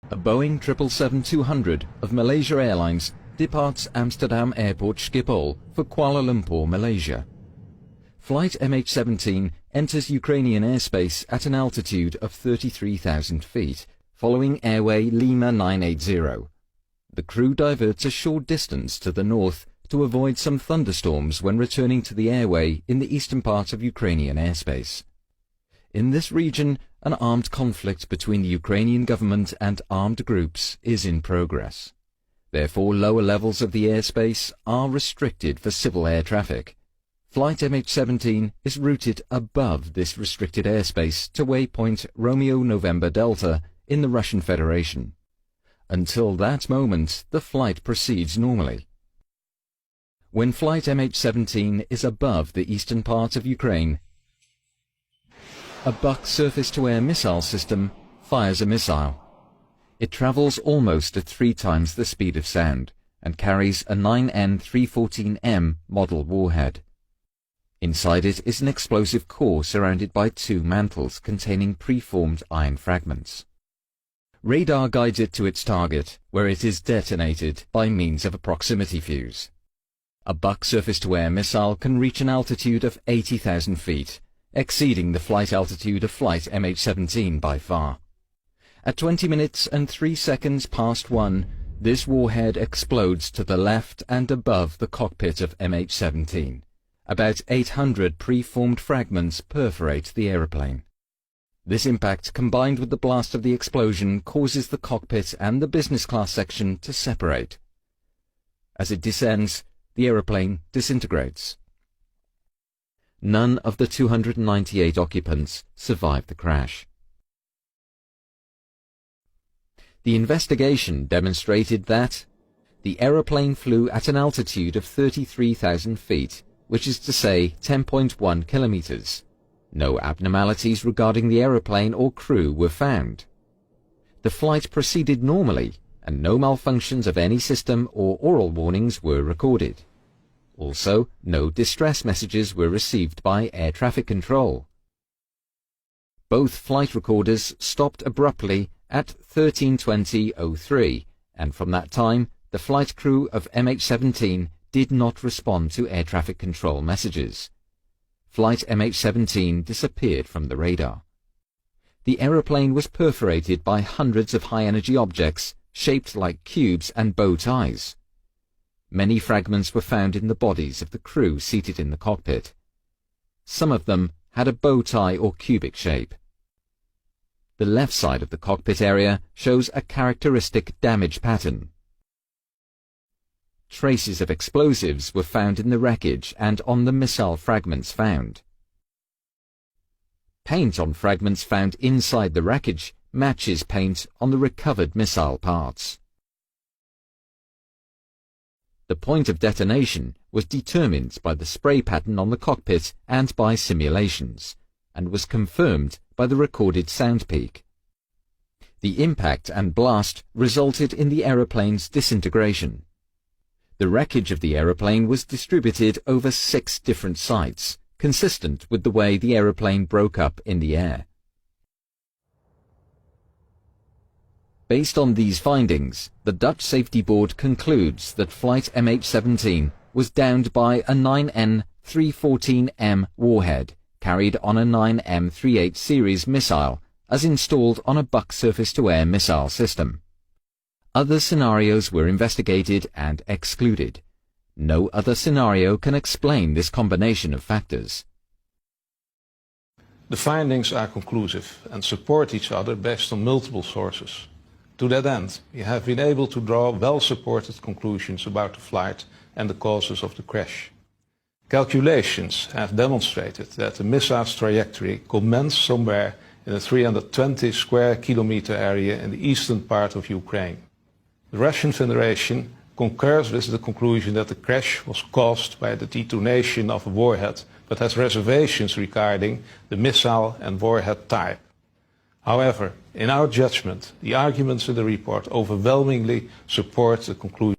A Boeing 777-200 of Malaysia Airlines departs Amsterdam Airport Schiphol for Kuala Lumpur, Malaysia. Flight MH17 enters Ukrainian airspace at an altitude of 33,000 feet, following airway Lima 980. The crew diverts a short distance to the north to avoid some thunderstorms when returning to the airway in the eastern part of Ukrainian airspace. In this region, an armed conflict between the Ukrainian government and armed groups is in progress. Therefore, lower levels of the airspace are restricted for civil air traffic. Flight MH17 is routed above this restricted airspace to waypoint Romeo November Delta in the Russian Federation. Until that moment, the flight proceeds normally. When flight MH17 is above the eastern part of Ukraine, a Buk surface-to-air missile system fires a missile. It travels almost at 3 times the speed of sound and carries a 9N314M model warhead. Inside it is an explosive core surrounded by 2 mantles containing preformed iron fragments. Radar guides it to its target, where it is detonated by means of a proximity fuse. A Buk surface-to-air missile can reach an altitude of 80,000 feet, exceeding the flight altitude of flight MH17 by far. At 20 minutes and 3 seconds past 1, this warhead explodes to the left and above the cockpit of MH17. About 800 preformed fragments perforate the aeroplane. This impact, combined with the blast of the explosion, causes the cockpit and the business class section to separate. As it descends, the aeroplane disintegrates. None of the 298 occupants survived the crash. The investigation demonstrated that the aeroplane flew at an altitude of 33,000 feet, which is to say 10.1 kilometers. No abnormalities regarding the aeroplane or crew were found. The flight proceeded normally, and no malfunctions of any system or oral warnings were recorded. Also, no distress messages were received by air traffic control. Both flight recorders stopped abruptly at 13:20:03, and from that time, the flight crew of MH17 did not respond to air traffic control messages. Flight MH17 disappeared from the radar. The aeroplane was perforated by hundreds of high-energy objects shaped like cubes and bow ties. Many fragments were found in the bodies of the crew seated in the cockpit. Some of them had a bow tie or cubic shape. The left side of the cockpit area shows a characteristic damage pattern. Traces of explosives were found in the wreckage and on the missile fragments found. Paint on fragments found inside the wreckage matches paint on the recovered missile parts. The point of detonation was determined by the spray pattern on the cockpit and by simulations, and was confirmed by the recorded sound peak. The impact and blast resulted in the aeroplane's disintegration. The wreckage of the aeroplane was distributed over 6 different sites, consistent with the way the aeroplane broke up in the air. Based on these findings, the Dutch Safety Board concludes that flight MH17 was downed by a 9N314M warhead carried on a 9M38 series missile as installed on a Buk surface-to-air missile system. Other scenarios were investigated and excluded. No other scenario can explain this combination of factors. The findings are conclusive and support each other based on multiple sources. To that end, we have been able to draw well-supported conclusions about the flight and the causes of the crash. Calculations have demonstrated that the missile's trajectory commenced somewhere in a 320 square kilometer area in the eastern part of Ukraine. The Russian Federation concurs with the conclusion that the crash was caused by the detonation of a warhead, but has reservations regarding the missile and warhead type. However, in our judgment, the arguments in the report overwhelmingly support the conclusion.